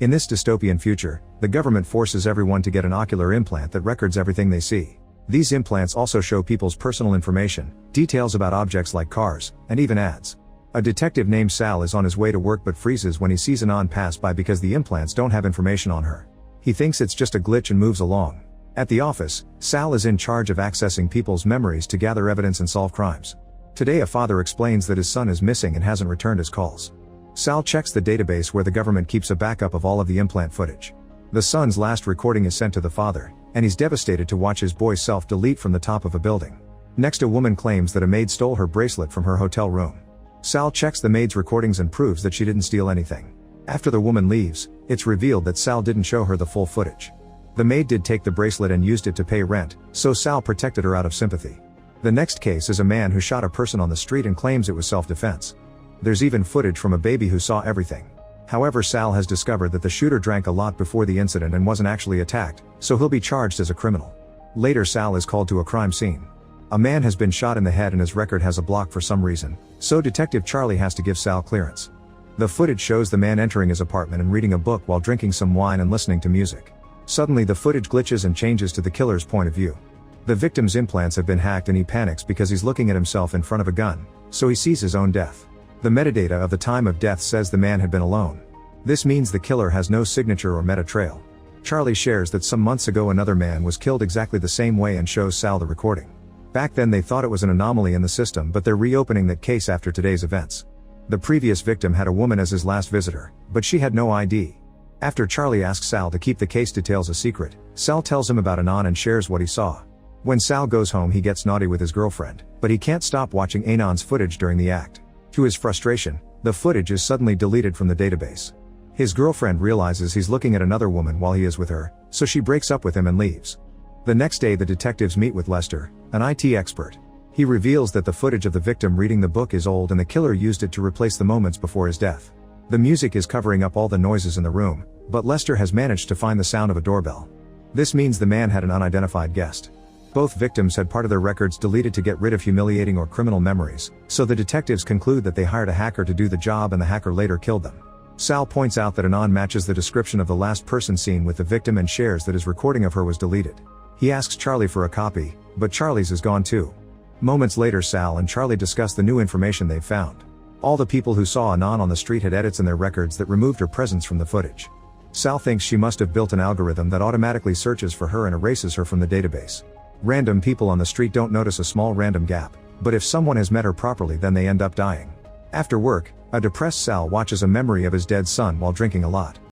In this dystopian future, the government forces everyone to get an ocular implant that records everything they see. These implants also show people's personal information, details about objects like cars, and even ads. A detective named Sal is on his way to work but freezes when he sees Anon pass by because the implants don't have information on her. He thinks it's just a glitch and moves along. At the office, Sal is in charge of accessing people's memories to gather evidence and solve crimes. Today a father explains that his son is missing and hasn't returned his calls. Sal checks the database where the government keeps a backup of all of the implant footage. The son's last recording is sent to the father, and he's devastated to watch his boy self-delete from the top of a building. Next, a woman claims that a maid stole her bracelet from her hotel room. Sal checks the maid's recordings and proves that she didn't steal anything. After the woman leaves, it's revealed that Sal didn't show her the full footage. The maid did take the bracelet and used it to pay rent, so Sal protected her out of sympathy. The next case is a man who shot a person on the street and claims it was self-defense. There's even footage from a baby who saw everything. However, Sal has discovered that the shooter drank a lot before the incident and wasn't actually attacked, so he'll be charged as a criminal. Later, Sal is called to a crime scene. A man has been shot in the head and his record has a block for some reason, so Detective Charlie has to give Sal clearance. The footage shows the man entering his apartment and reading a book while drinking some wine and listening to music. Suddenly the footage glitches and changes to the killer's point of view. The victim's implants have been hacked and he panics because he's looking at himself in front of a gun, so he sees his own death. The metadata of the time of death says the man had been alone. This means the killer has no signature or meta trail. Charlie shares that some months ago another man was killed exactly the same way and shows Sal the recording. Back then they thought it was an anomaly in the system, but they're reopening that case after today's events. The previous victim had a woman as his last visitor, but she had no ID. After Charlie asks Sal to keep the case details a secret, Sal tells him about Anon and shares what he saw. When Sal goes home he gets naughty with his girlfriend, but he can't stop watching Anon's footage during the act. To his frustration, the footage is suddenly deleted from the database. His girlfriend realizes he's looking at another woman while he is with her, so she breaks up with him and leaves. The next day the detectives meet with Lester, an IT expert. He reveals that the footage of the victim reading the book is old and the killer used it to replace the moments before his death. The music is covering up all the noises in the room, but Lester has managed to find the sound of a doorbell. This means the man had an unidentified guest. Both victims had part of their records deleted to get rid of humiliating or criminal memories, so the detectives conclude that they hired a hacker to do the job and the hacker later killed them. Sal points out that Anon matches the description of the last person seen with the victim and shares that his recording of her was deleted. He asks Charlie for a copy, but Charlie's is gone too. Moments later Sal and Charlie discuss the new information they've found. All the people who saw Anon on the street had edits in their records that removed her presence from the footage. Sal thinks she must have built an algorithm that automatically searches for her and erases her from the database. Random people on the street don't notice a small random gap, but if someone has met her properly then they end up dying. After work, a depressed Sal watches a memory of his dead son while drinking a lot.